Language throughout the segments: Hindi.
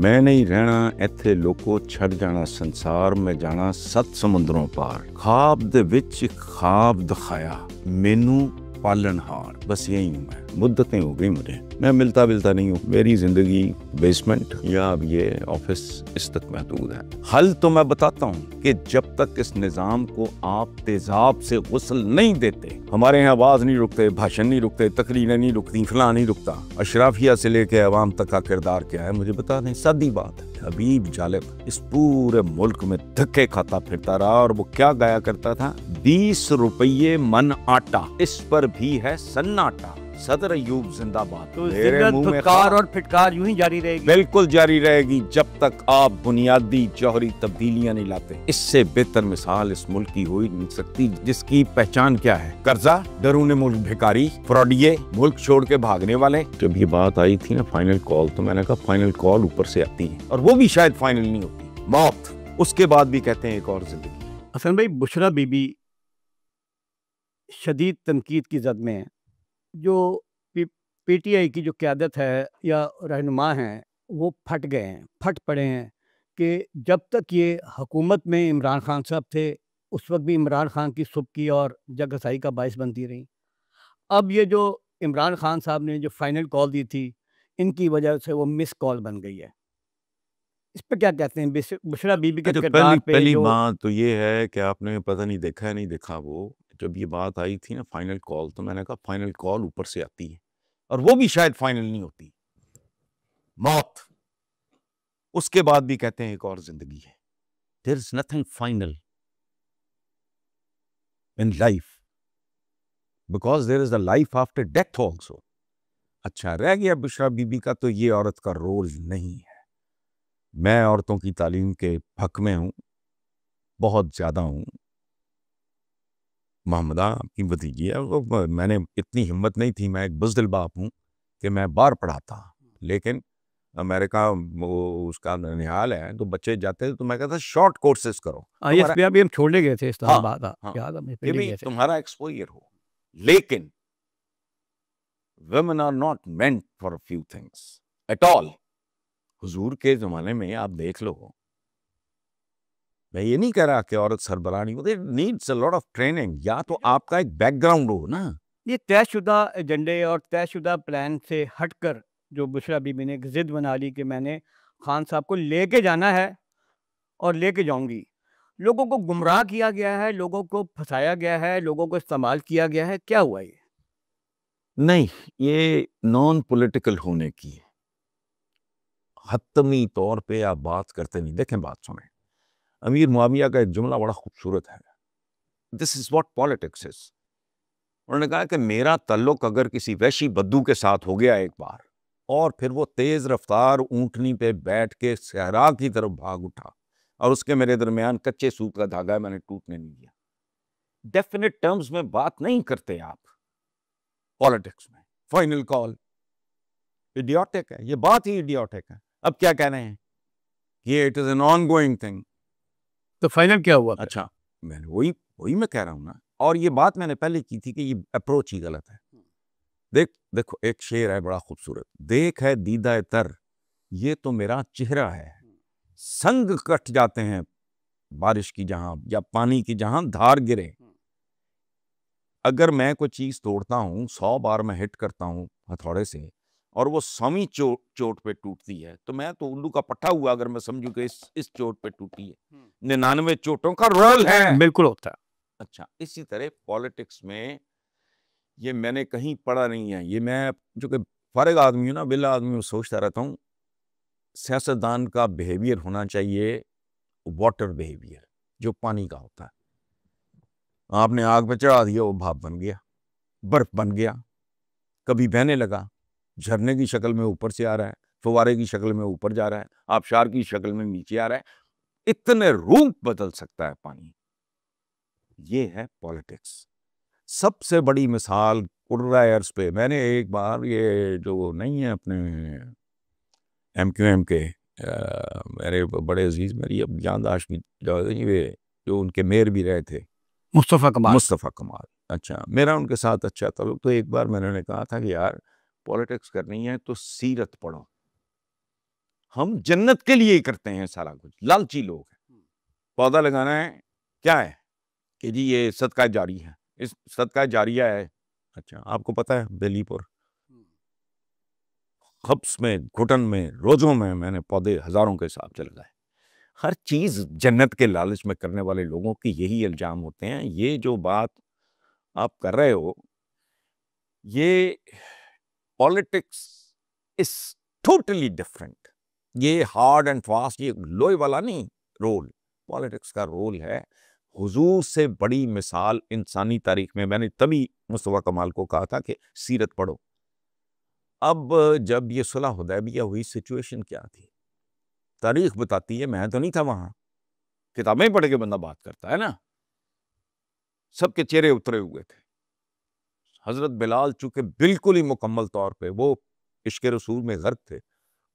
मैं नहीं रहना ਇੱਥੇ ਲੋਕੋ ਛੱਡ ਜਾਣਾ ਸੰਸਾਰ ਮੈਂ ਜਾਣਾ 7 ਸਮੁੰਦਰੋਂ ਪਾਰ ख्वाब ਦੇ ਵਿੱਚ ख्वाब दिखाया मैनू पालनहार बस यही हूँ मैं मुद्दतें हो गई मुझे मैं मिलता नहीं हूँ मेरी जिंदगी बेसमेंट या अब ये ऑफिस इस तक महदूद है। हल तो मैं बताता हूँ कि जब तक इस निज़ाम को आप तेजाब से गुस्ल नहीं देते हमारे यहाँ आवाज नहीं रुकते, भाषण नहीं रुकते, तकरीरें नहीं रुकती, फलां नहीं रुकता। अशराफिया से लेके अवाम तक का किरदार क्या है मुझे बता दें। सादी बात है। हबीब जालिब इस पूरे मुल्क में धक्के खाता फिरता रहा और वो क्या गाया करता था, 20 रुपये मन आटा, इस पर भी है सन्नाटा। सदर अयूब जिंदाबाद। तो फटकार और फिटकार यूं ही जारी रहेगी, बिल्कुल जारी रहेगी जब तक आप बुनियादी जौहरी तब्दीलियां नहीं लाते। इससे बेहतर मिसाल इस मुल्क की हो ही नहीं सकती जिसकी पहचान क्या है, कर्जा, डरूने मुल्क भिखारी, फ्रॉडिये, मुल्क छोड़ के भागने वाले। जब ये बात आई थी ना फाइनल कॉल, तो मैंने कहा फाइनल कॉल ऊपर से आती है और वो भी शायद फाइनल नहीं होती, मौत। उसके बाद भी कहते हैं एक और जिंदगी। हसन भाई, बुशरा बीबी शदीद तनकीद की जद में है। जो पीटीआई की जो क़यादत है या रहनुमा हैं वो फट गए हैं, फट पड़े हैं कि जब तक ये हुकूमत में इमरान खान साहब थे उस वक्त भी इमरान खान की सुबकी और जगसाई का बाइस बनती रही। अब ये जो इमरान खान साहब ने जो फाइनल कॉल दी थी इनकी वजह से वो मिस कॉल बन गई है। इस पर क्या कहते हैं बुशरा बीबी के किरदार पे? पहली बात तो ये है कि आपने पता नहीं देखा है नहीं देखा, वो जब ये बात आई थी ना फाइनल कॉल, तो मैंने कहा फाइनल कॉल ऊपर से आती है और वो भी शायद फाइनल नहीं होती, मौत। उसके बाद भी कहते हैं एक और जिंदगी है। There is nothing final in life because there is a life after death also. अच्छा रह गया बुशरा बीबी का, तो ये औरत का रोल नहीं है। मैं औरतों की तालीम के हक में हूं, बहुत ज्यादा हूं। मोहम्मदा आपकी भतीजी है, वो मैंने इतनी हिम्मत नहीं थी, मैं एक बुज़दिल बाप हूँ कि मैं बाहर पढ़ाता, लेकिन अमेरिका वो उसका निहाल है तो बच्चे जाते थे तो मैं कहता शॉर्ट कोर्सेज करो। अभी हम छोड़ने गए थे इस्लामाबाद। हाँ, याद हमें कि भी तुम्हारा एक्सपोजर हो, लेकिन women are not meant for a few things at all। हुजूर के जमाने में आप देख लो, मैं ये नहीं कह रहा कि औरत सरबराह नहीं होती, needs a lot of training. या तो आपका एक बैकग्राउंड हो ना, ये तयशुदा एजेंडे और तयशुदा प्लान से हटकर जो बुशरा बीबी ने एक जिद बना ली कि मैंने खान साहब को लेके जाना है और लेके जाऊंगी। लोगों को गुमराह किया गया है, लोगों को फंसाया गया है, लोगों को इस्तेमाल किया गया है। क्या हुआ ये? नहीं, ये नॉन पॉलिटिकल होने की हतमी तौर पे आप बात करते नहीं। देखें, बात सुने, अमीर मुआविया का एक जुमला बड़ा खूबसूरत है, this is what politics is. उन्होंने कहा कि मेरा ताल्लुक अगर किसी वैशी बद्दू के साथ हो गया एक बार और फिर वो तेज रफ्तार ऊंटनी पे बैठ के सहरा की तरफ भाग उठा और उसके मेरे दरमियान कच्चे सूत का धागा है, मैंने टूटने नहीं दिया। डेफिनेट टर्म्स में बात नहीं करते आप पॉलिटिक्स में। फाइनल कॉल इडियोटिक है, ये बात ही इडियोटिक है। अब क्या कह रहे हैं, ये it is an on going thing. तो फाइनल क्या हुआ? अच्छा, मैंने वही मैं कह रहा हूं ना, और ये बात मैंने पहले की थी कि ये अप्रोच ही गलत है। देखो एक शेर है बड़ा खूबसूरत, देख है दीदा तर ये तो मेरा चेहरा है, संग कट जाते हैं बारिश की जहां या पानी की जहां धार गिरे। अगर मैं कोई चीज तोड़ता हूं, 100 बार मैं हिट करता हूं हथौड़े से और वो 100वीं चोट पे टूटती है, तो मैं तो उल्लू का पट्टा हुआ अगर मैं समझू कि इस चोट पे टूटी है। 99 चोटों का रोल है, बिल्कुल होता है। अच्छा, इसी तरह पॉलिटिक्स में ये मैंने कहीं पढ़ा नहीं है, ये मैं जो कि फारिग आदमी हूँ ना, बिला आदमी हूँ, सोचता रहता हूँ सियासतदान का बिहेवियर होना चाहिए वाटर बिहेवियर, जो पानी का होता है। आपने आग पे चढ़ा दिया, वो भाप बन गया, बर्फ बन गया, कभी बहने लगा, झरने की शक्ल में ऊपर से आ रहा है, फुवारे की शक्ल में ऊपर जा रहा है, आबशार की शक्ल में नीचे आ रहा है, इतने रूप बदल सकता है पानी। ये है पॉलिटिक्स। सबसे बड़ी मिसाल कुर्रा एयर्स पे, मैंने एक बार ये जो नहीं है अपने MQM के मेरे बड़े अजीज, मेरी अब याददाश्त भी जो उनके मेयर भी रहे थे, मुस्तफ़ा कमाल। अच्छा, मेरा उनके साथ अच्छा ताल्लुक, तो एक बार मैंने कहा था कि यार पॉलिटिक्स करनी है तो सीरत पढ़ो, हम जन्नत के लिए ही करते हैं सारा कुछ, लालची लोग हैं। पौधा लगाना है क्या है कि जी ये सदका जारी है, इस सदका जारिया है। अच्छा, आपको पता है बेलीपुर खब्स में, घुटन में, रोजों में मैंने पौधे हजारों के हिसाब से लगाए। हर चीज जन्नत के लालच में करने वाले लोगों की यही इल्जाम होते हैं। ये जो बात आप कर रहे हो, ये पॉलिटिक्स इज टोटली डिफरेंट। ये हार्ड एंड फास्ट, ये लोहे वाला नहीं रोल। पॉलिटिक्स का रोल है, हुजूर से बड़ी मिसाल इंसानी तारीख में, मैंने तभी मुस्तफा कमाल को कहा था कि सीरत पढ़ो। अब जब ये सुलह हुदैबिया हुई, सिचुएशन क्या थी तारीख बताती है, मैं तो नहीं था वहां, किताबें पढ़ के बंदा बात करता है ना। सबके चेहरे उतरे हुए थे। हजरत बिलाल चूंकि बिल्कुल ही मुकम्मल तौर पे वो इश्क रसूल में गर्क थे,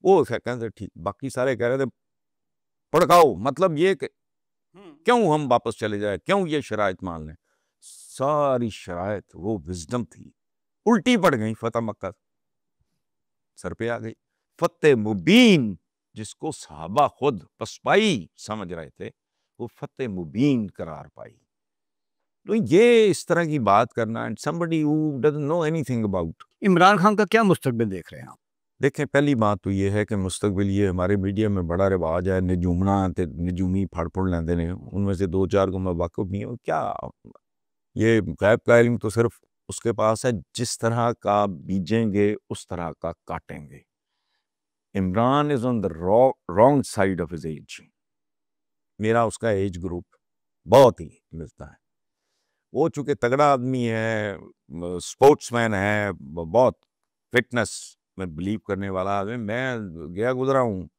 वो कहते थे ठीक, बाकी सारे कह रहे थे भड़काओ, मतलब ये कि क्यों हम वापस चले जाए, क्यों ये शराइत मान लें। सारी शराइत वो विजडम थी, उल्टी पड़ गई। फतह मक्का सर पे आ गई। फतेह मुबीन जिसको सहाबा खुद पसपाई समझ रहे थे, वो फतेह मुबीन करार पाई। तो ये इस तरह की बात करना, and somebody who doesn't know anything about. Imran Khan का क्या मुस्तकबिल देख रहे हैं आप? देखें, पहली बात तो ये है कि मुस्तकबिल, ये हमारे मीडिया में बड़ा रिवाज है, निजूमना ते निजूमी फाड़ लेंदे ने, उनमें से दो चार को मैं वाकिफ नहीं हूँ। क्या ये गैब का इल्म तो सिर्फ उसके पास है, जिस तरह का बीजेंगे उस तरह का काटेंगे। Imran is on the wrong side of his age. मेरा उसका एज ग्रुप बहुत ही मिलता है। वो चूंकि तगड़ा आदमी है, स्पोर्ट्समैन है, बहुत फिटनेस में बिलीव करने वाला आदमी, मैं गया गुजरा हूँ,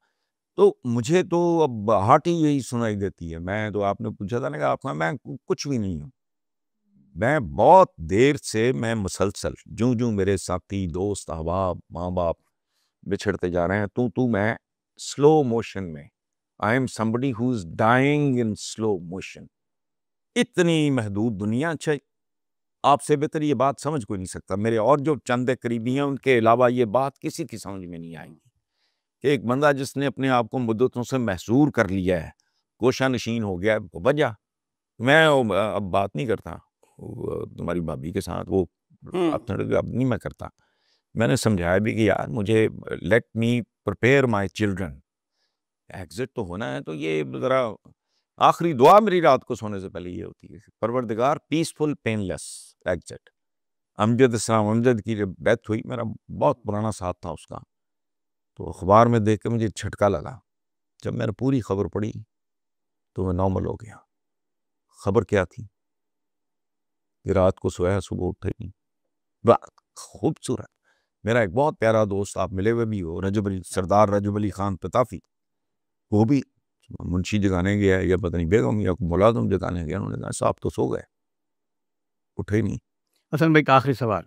तो मुझे तो अब हार्ट ही यही सुनाई देती है। मैं तो, आपने पूछा था ना कि आपका, मैं कुछ भी नहीं हूँ। मैं बहुत देर से, मैं मुसलसल जूं जूं मेरे साथी दोस्त अहबाब माँ बाप बिछड़ते जा रहे हैं, तू मैं स्लो मोशन में, I am somebody who is dying in slow motion. इतनी महदूद दुनिया। अच्छा, आपसे बेहतर ये बात समझ कोई नहीं सकता। मेरे और जो चंद करीबी हैं, उनके अलावा ये बात किसी की समझ में नहीं आएगी कि एक बंदा जिसने अपने आप को मुद्दतों से महसूर कर लिया है, गोशा नशीन हो गया है, वजह मैं अब बात नहीं करता तुम्हारी भाभी के साथ, वो अब नहीं मैं करता। मैंने समझाया भी कि यार मुझे, let me prepare my children, exit तो होना है, तो ये ज़रा आखिरी दुआ मेरी रात को सोने से पहले ये होती है, परवरदिगार पीसफुल पेनलेस एग्जिट। अमजद इस्लाम अमजद की जब डेथ हुई, मेरा बहुत पुराना साथ था उसका, तो अखबार में देख के मुझे झटका लगा। जब मैंने पूरी खबर पढ़ी तो मैं नॉर्मल हो गया। खबर क्या थी कि रात को सोया, सुबह उठे नहीं। खूबसूरत। मेरा एक बहुत प्यारा दोस्त, आप मिले हुए भी हो, रजब अली, सरदार रजब अली खान पताफी, वो भी मुंशी जगाने गया या पता नहीं बेगम या मुलाजम जगाने गया, उन्होंने कहा साहब तो सो गए, उठे ही नहीं। हसन भाई का आखिरी सवाल,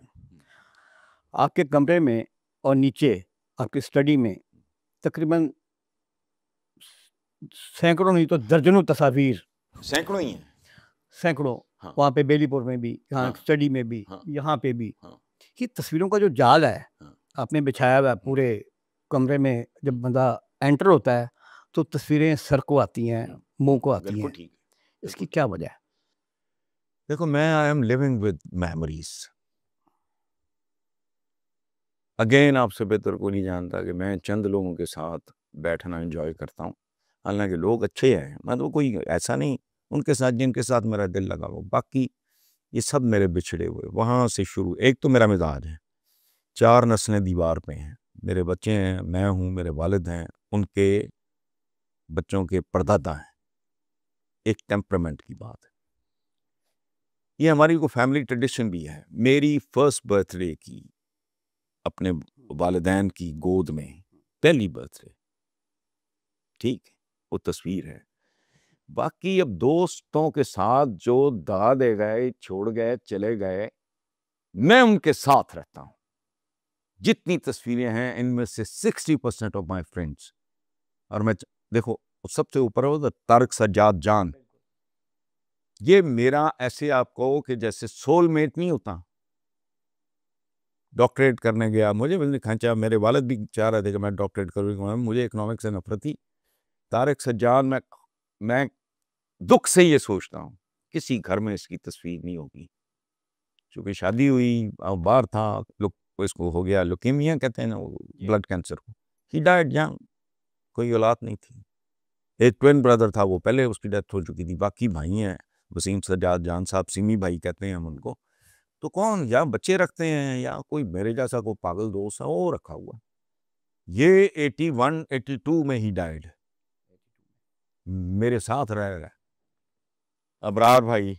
आपके कमरे में और नीचे आपकी स्टडी में तकरीबन सैकड़ों नहीं तो दर्जनों तस्वीर, सैकड़ों ही हैं। सैकड़ों, हाँ। वहाँ पे बेलीपुर में भी, यहाँ हाँ। स्टडी में भी, हाँ। यहाँ पे भी, हाँ। ये तस्वीरों का जो जाल है हाँ। आपने बिछाया हुआ है पूरे कमरे में। जब बंदा एंटर होता है तो तस्वीरें सर को आती हैं, मुंह को आती बिल्कुल हैं। ठीक। इसकी क्या वजह है? देखो, मैं I am living with memories. Again, आपसे बेहतर को नहीं जानता कि मैं चंद लोगों के साथ बैठना एंजॉय करता हूँ। हालांकि लोग अच्छे हैं, मैं तो कोई ऐसा नहीं उनके साथ जिनके साथ मेरा दिल लगा हो, बाकी ये सब मेरे बिछड़े हुए। वहाँ से शुरू, एक तो मेरा मिजाज है, 4 नस्लें दीवार पे हैं, मेरे बच्चे हैं, मैं हूँ, मेरे वालिद हैं, उनके बच्चों के परदादा हैं। एक टेम्परामेंट की बात है। ये हमारी को फैमिली ट्रेडिशन भी है। मेरी फर्स्ट बर्थडे की अपने वालिदैन की गोद में, पहली बर्थडे, ठीक है, वो तस्वीर है। बाकी अब दोस्तों के साथ जो दा दे गए, छोड़ गए, चले गए, मैं उनके साथ रहता हूं। जितनी तस्वीरें हैं इनमें से 60% ऑफ माय फ्रेंड्स, और मैं देखो सबसे ऊपर हो तो तारिक सज्जाद जान, ये मेरा ऐसे आप कहो कि जैसे सोलमेट नहीं होता, डॉक्टरेट करने गया, मुझे मैंने खींचा, मेरे वालिद भी चाह रहे थे कि मैं डॉक्टरेट करूँ, मुझे इकोनॉमिक्स से नफरत थी। तारिक सज्जाद, मैं दुख से ये सोचता हूँ किसी घर में इसकी तस्वीर नहीं होगी, क्योंकि शादी हुई, बाहर था, लोग इसको हो गया लुकेमिया कहते हैं ना, ब्लड कैंसर को, ही डाइड यंग, कोई औलाद नहीं थी। एक ट्विन ब्रदर था, वो पहले उसकी डेथ हो चुकी थी, बाकी भाई हैं, वसीम सज्जाद जान साहब, सिमी भाई कहते हैं हम उनको। तो कौन या बच्चे रखते हैं या कोई मेरे जैसा कोई पागल दोस्त है वो रखा हुआ। ये 81 82 में ही डाइड, मेरे साथ रह रहा है। अबरार भाई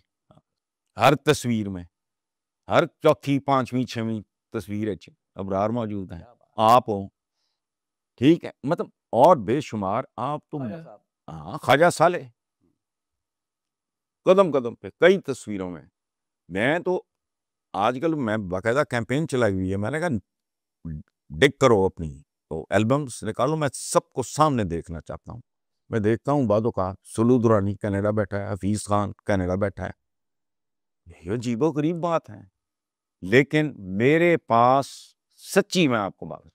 हर तस्वीर में, हर चौथी पांचवी छवीं तस्वीर है अबरार मौजूद है, आप हो, ठीक है, मतलब और बेशुमार आप तो, हाँ, ख्वाजा साले कदम कदम पे कई तस्वीरों में। मैं तो आजकल मैं बाकायदा कैंपेन चलाई हुई है, मैंने कहा डिक करो अपनी तो एल्बम्स निकालो, मैं सबको सामने देखना चाहता हूँ। मैं देखता हूँ बादों का सुलू दुरानी कनाडा बैठा है, हफीज खान कनाडा बैठा है, ये अजीबो गरीब बात है। लेकिन मेरे पास सच्ची, मैं आपको बात,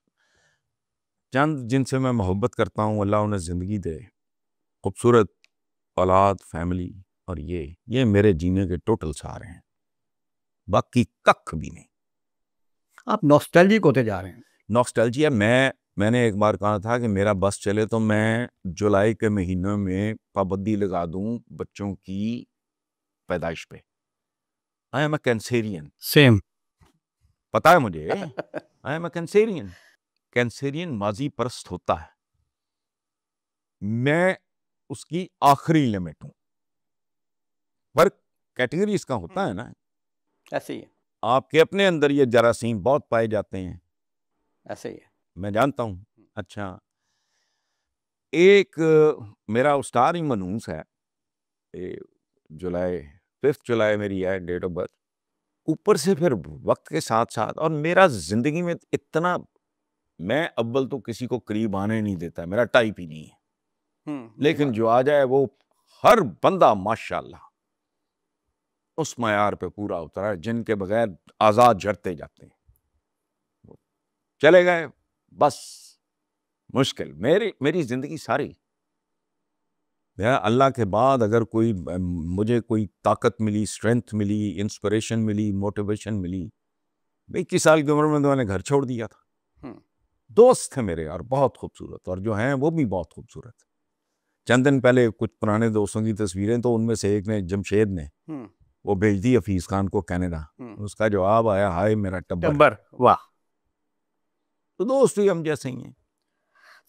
चंद जिनसे मैं मोहब्बत करता हूँ, अल्लाह उन्हें ज़िंदगी दे, खूबसूरत औलाद, फैमिली, और ये मेरे जीने के टोटल सहारे हैं, बाकी कख भी नहीं। आप नॉस्टैल्जिक होते जा रहे हैं। नॉस्टैल्जिया, मैंने एक बार कहा था कि मेरा बस चले तो मैं जुलाई के महीनों में पाबंदी लगा दूं बच्चों की पैदाइश पे। I am a Cancerian, same. पता है मुझे, I am a Cancerian. Cancerian माजी परस्त होता है, मैं उसकी आखिरी लिमिट हूं, पर कैटेगरी इसका होता है ना, ऐसे ही है, आपके अपने अंदर ये जरासीम बहुत पाए जाते हैं, ऐसे ही है। मैं जानता हूं। अच्छा, एक मेरा उस्ताद ही मनहूस है, जुलाई 5 जुलाई मेरी है डेट ऑफ बर्थ, ऊपर से फिर वक्त के साथ साथ, और मेरा जिंदगी में इतना, मैं अव्वल तो किसी को करीब आने नहीं देता, मेरा टाइप ही नहीं है, लेकिन जो आ जाए वो हर बंदा माशाल्लाह उस मयार पे पूरा उतरा है, जिनके बगैर आजाद जड़ते जाते हैं, चले गए बस मुश्किल। मेरी जिंदगी सारी, या अल्लाह के बाद अगर कोई मुझे कोई ताकत मिली, स्ट्रेंथ मिली, इंस्पिरेशन मिली, मोटिवेशन मिली, 21 साल की उम्र में तो मैंने घर छोड़ दिया था। दोस्त थे मेरे यार बहुत खूबसूरत, और जो हैं वो भी बहुत खूबसूरत। चंद दिन पहले कुछ पुराने दोस्तों की तस्वीरें, तो उनमें से एक ने, जमशेद ने, वो भेज दी हफीज खान को कनाडा, उसका जवाब आया, हाय मेरा टब्बर। वाह। तो दोस्त भी हम जैसे ही हैं,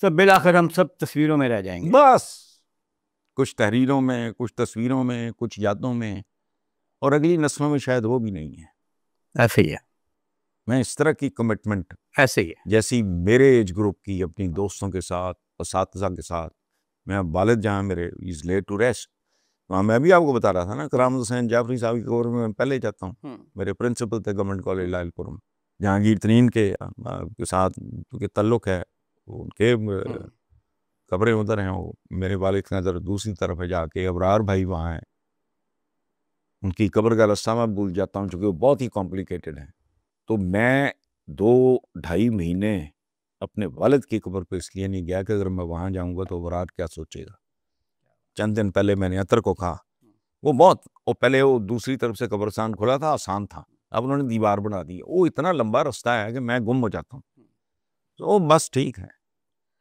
सब बिलाखिर हम सब तस्वीरों में रह जाएंगे, बस कुछ तहरीरों में, कुछ तस्वीरों में, कुछ यादों में, और अगली नस्लों में शायद वो भी नहीं है। ऐसे ही है, मैं इस तरह की कमिटमेंट, ऐसे ही है। जैसी मेरे एज ग्रुप की अपनी दोस्तों के साथ, असातिज़ा के साथ, मैं वालिद जहाँ मेरे इज़ लेट टू रेस्ट, वहाँ मैं भी आपको बता रहा था ना, करामत हुसैन जाफरी साहब की कब्र में मैं पहले जाता हूँ, मेरे प्रिंसिपल थे गवर्नमेंट कॉलेज लालपुर में, जहांगीर तरीन के साथ के ताल्लुक है, उनके कब्रें उधर हैं, वो मेरे वालिद का नज़र दूसरी तरफ है जाके, अबरार भाई वहाँ हैं, उनकी कब्र का रास्ता मैं भूल जाता हूँ चूँकि वो बहुत ही कॉम्प्लिकेटेड है। तो मैं 2-2.5 महीने अपने वालिद की कब्र पे इसलिए नहीं गया कि अगर मैं वहाँ जाऊँगा तो अबरार क्या सोचेगा। चंद दिन पहले मैंने अतर को कहा, वो पहले वो दूसरी तरफ से कब्रस्तान खुला था, आसान था, अब उन्होंने दीवार बना दी, वो इतना लंबा रास्ता है कि मैं गुम हो जाता हूँ। तो बस ठीक है।